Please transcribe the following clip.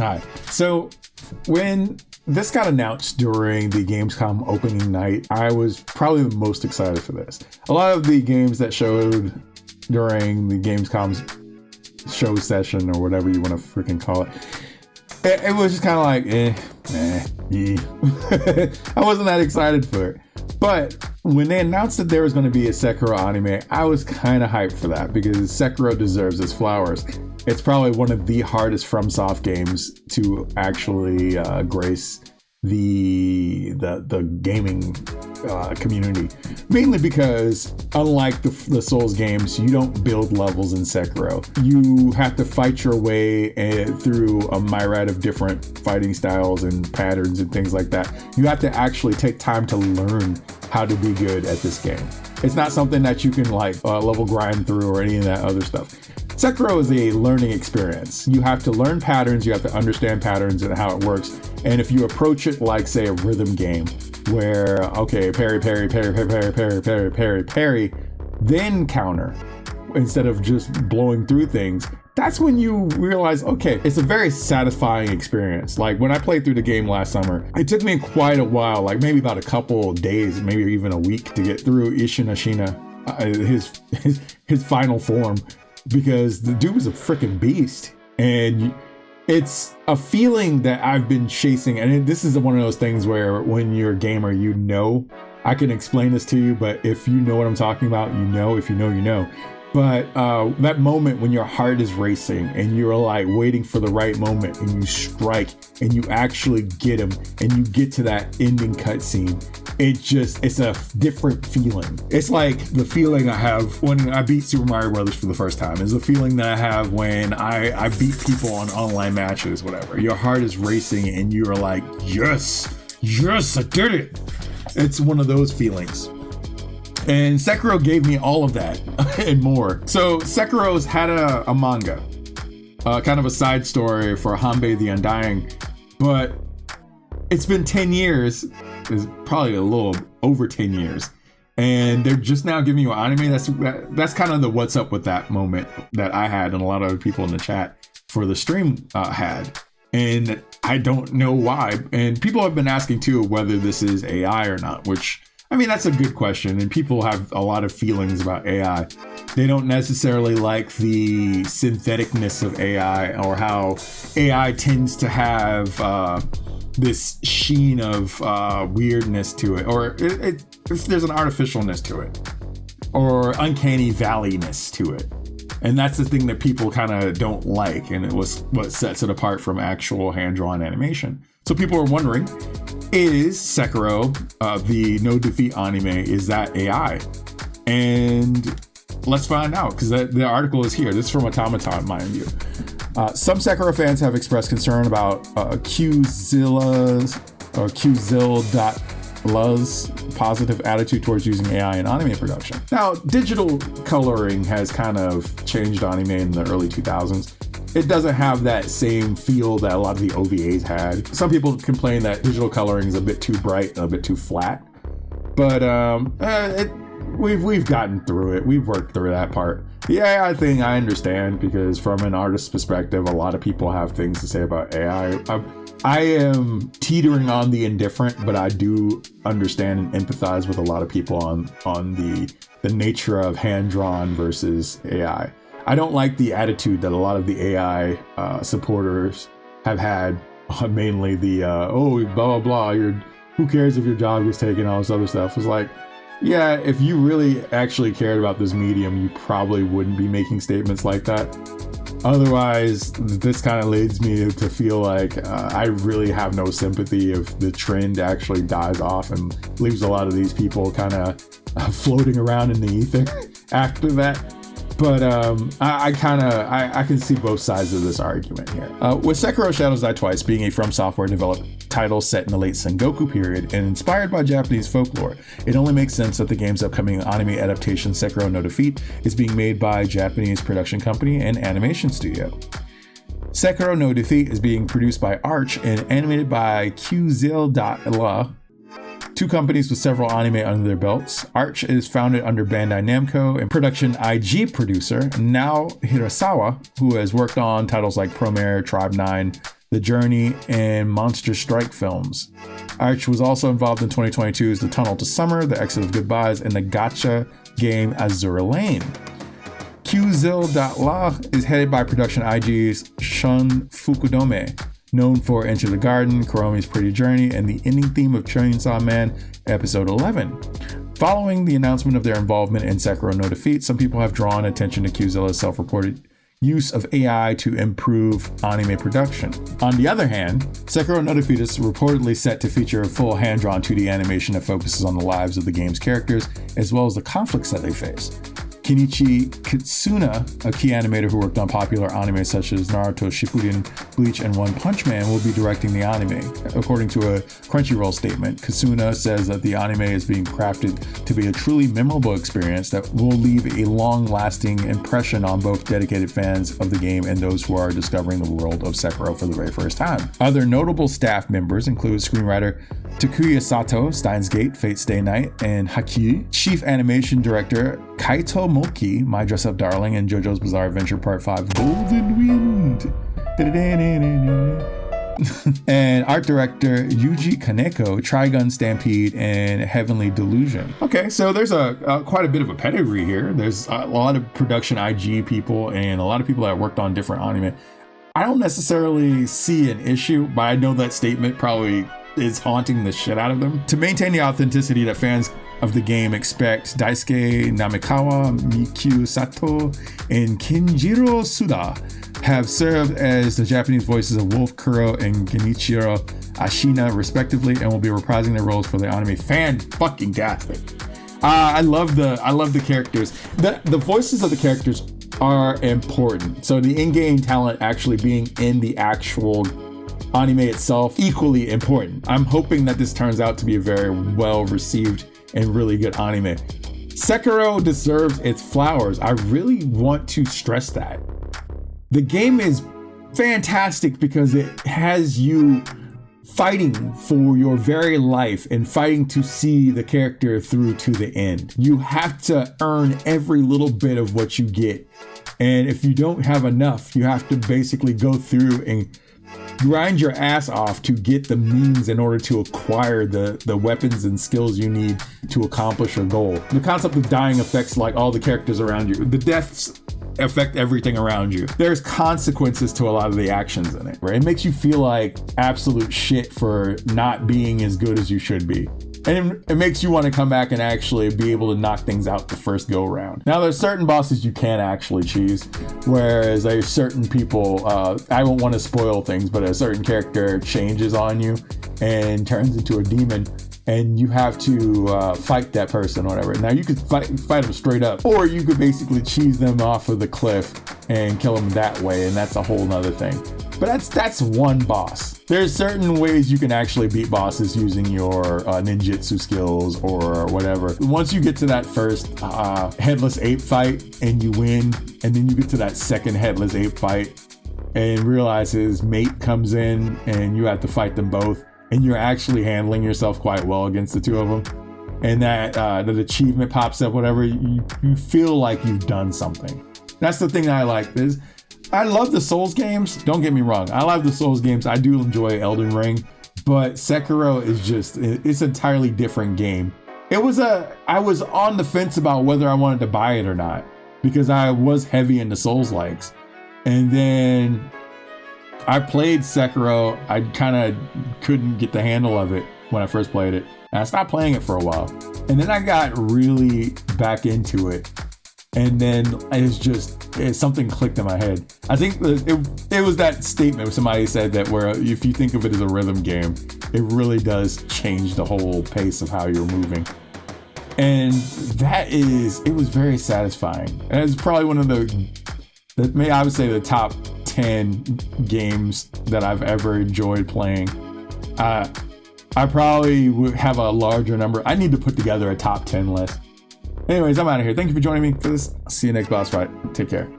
Hi. So when this got announced during the Gamescom Opening Night, I was probably the most excited for this. A lot of the games that showed during the Gamescom's show session, or whatever you want to freaking call it was just kind of like, I wasn't that excited for it. But when they announced that there was going to be a Sekiro anime, I was kind of hyped for that, because Sekiro deserves its flowers. It's probably one of the hardest FromSoft games to actually grace the gaming community, mainly because unlike the Souls games, you don't build levels in Sekiro. You have to fight your way through a myriad of different fighting styles and patterns and things like that. You have to actually take time to learn how to be good at this game. It's not something that you can like level grind through or any of that other stuff. Sekiro is a learning experience. You have to learn patterns, you have to understand patterns and how it works. And if you approach it like, say, a rhythm game, where, okay, parry, parry, parry, parry, parry, parry, parry, parry, parry, then counter, instead of just blowing through things, that's when you realize, okay, it's a very satisfying experience. Like when I played through the game last summer, it took me quite a while, like maybe about a couple of days, maybe even a week, to get through Isshin Ashina, his final form, because the dude was a freaking beast. And it's a feeling that I've been chasing. And this is one of those things where when you're a gamer, you know, I can explain this to you, but if you know what I'm talking about, you know, if you know, you know. But that moment when your heart is racing and you're like waiting for the right moment and you strike and you actually get him and you get to that ending cutscene, it's a different feeling. It's like the feeling I have when I beat Super Mario Brothers for the first time. Is the feeling that I have when I beat people on online matches, whatever. Your heart is racing and you're like, yes, I did it. It's one of those feelings. And Sekiro gave me all of that and more. So Sekiro's had a manga, kind of a side story for Hanbei the Undying, but it's been 10 years, it's probably a little over 10 years, and they're just now giving you an anime. That's kind of the what's up with that moment that I had, and a lot of other people in the chat for the stream had. And I don't know why. And people have been asking too whether this is AI or not, which, I mean, that's a good question, and people have a lot of feelings about AI. They don't necessarily like the syntheticness of AI, or how AI tends to have this sheen of weirdness to it, or there's an artificialness to it, or uncanny valleyness to it. And that's the thing that people kind of don't like, and it was what sets it apart from actual hand-drawn animation. So people are wondering, is Sekiro, the No Defeat anime, is that AI? And let's find out, because the article is here. This is from Automaton, mind you. Some Sekiro fans have expressed concern about Qzilla's positive attitude towards using AI in anime production. Now, digital coloring has kind of changed anime in the early 2000s. It doesn't have that same feel that a lot of the OVAs had. Some people complain that digital coloring is a bit too bright and a bit too flat, but we've gotten through it. We've worked through that part. The AI thing, I understand, because from an artist's perspective, a lot of people have things to say about AI. I am teetering on the indifferent, but I do understand and empathize with a lot of people on the nature of hand-drawn versus AI. I don't like the attitude that a lot of the AI supporters have had, mainly the blah blah blah, who cares if your job gets taken, all this other stuff. It's like, yeah, if you really actually cared about this medium, you probably wouldn't be making statements like that. Otherwise, this kind of leads me to feel like I really have no sympathy if the trend actually dies off and leaves a lot of these people kind of floating around in the ether after that. But I can see both sides of this argument here. With Sekiro Shadows Die Twice being a From Software developed title set in the late Sengoku period and inspired by Japanese folklore, it only makes sense that the game's upcoming anime adaptation Sekiro No Defeat is being made by a Japanese production company and animation studio. Sekiro No Defeat is being produced by Arch and animated by Qzilla, two companies with several anime under their belts. Arch is founded under Bandai Namco and production IG producer Nao Hirasawa, who has worked on titles like Promare, Tribe 9, The Journey, and Monster Strike films. Arch was also involved in 2022's The Tunnel to Summer, The Exit of Goodbyes, and the gacha game Azure Lane. Qzil.la is headed by production IG's Shun Fukudome, known for Enter the Garden, Kuromi's Pretty Journey, and the ending theme of Chainsaw Man Episode 11. Following the announcement of their involvement in Sekiro No Defeat, some people have drawn attention to Qzilla's self-reported use of AI to improve anime production. On the other hand, Sekiro No Defeat is reportedly set to feature a full hand-drawn 2D animation that focuses on the lives of the game's characters, as well as the conflicts that they face. Kenichi Kitsuna, a key animator who worked on popular anime such as Naruto Shippuden, Bleach, and One Punch Man, will be directing the anime. According to a Crunchyroll statement, Kitsuna says that the anime is being crafted to be a truly memorable experience that will leave a long-lasting impression on both dedicated fans of the game and those who are discovering the world of Sekiro for the very first time. Other notable staff members include screenwriter Takuya Sato, Steins Gate, Fate's Stay Night, and Haki, Chief Animation Director Kaito Moki, My Dress Up Darling, and JoJo's Bizarre Adventure Part 5, Golden Wind. And art director Yuji Kaneko, Trigun Stampede, and Heavenly Delusion. Okay, so there's quite a bit of a pedigree here. There's a lot of production IG people and a lot of people that worked on different anime. I don't necessarily see an issue, but I know that statement probably is haunting the shit out of them. To maintain the authenticity that fans of the game expect, Daisuke Namikawa, Mikyu Sato, and Kenjiro Suda have served as the Japanese voices of Wolf Kuro and Genichiro Ashina respectively, and will be reprising their roles for the anime. Fan-fucking-tastic. I love the characters. The voices of the characters are important. So the in-game talent actually being in the actual anime itself, equally important. I'm hoping that this turns out to be a very well received and really good anime. Sekiro deserves its flowers. I really want to stress that. The game is fantastic because it has you fighting for your very life and fighting to see the character through to the end. You have to earn every little bit of what you get. And if you don't have enough, you have to basically go through and grind your ass off to get the means in order to acquire the weapons and skills you need to accomplish a goal. The concept of dying affects like all the characters around you. The deaths affect everything around you. There's consequences to a lot of the actions in it, right? It makes you feel like absolute shit for not being as good as you should be. And it makes you want to come back and actually be able to knock things out the first go round. Now, there's certain bosses you can actually cheese, whereas there's certain people, I won't want to spoil things, but a certain character changes on you and turns into a demon, and you have to fight that person or whatever. Now, you could fight them straight up, or you could basically cheese them off of the cliff and kill them that way, and that's a whole nother thing. But that's one boss. There's certain ways you can actually beat bosses using your ninjutsu skills or whatever. Once you get to that first headless ape fight and you win, and then you get to that second headless ape fight and realize his mate comes in and you have to fight them both, and you're actually handling yourself quite well against the two of them, and that achievement pops up, whatever, you feel like you've done something. That's the thing I like. I love the Souls games. Don't get me wrong. I love the Souls games. I do enjoy Elden Ring, but Sekiro is just, it's an entirely different game. I was on the fence about whether I wanted to buy it or not, because I was heavy into Souls likes. And then I played Sekiro. I kind of couldn't get the handle of it when I first played it. And I stopped playing it for a while. And then I got really back into it. And then something clicked in my head. I think it was that statement somebody said that where if you think of it as a rhythm game, it really does change the whole pace of how you're moving. And it was very satisfying. And it's probably one of I would say the top 10 games that I've ever enjoyed playing. I probably would have a larger number. I need to put together a top 10 list. Anyways, I'm out of here. Thank you for joining me for this. See you next boss fight. Take care.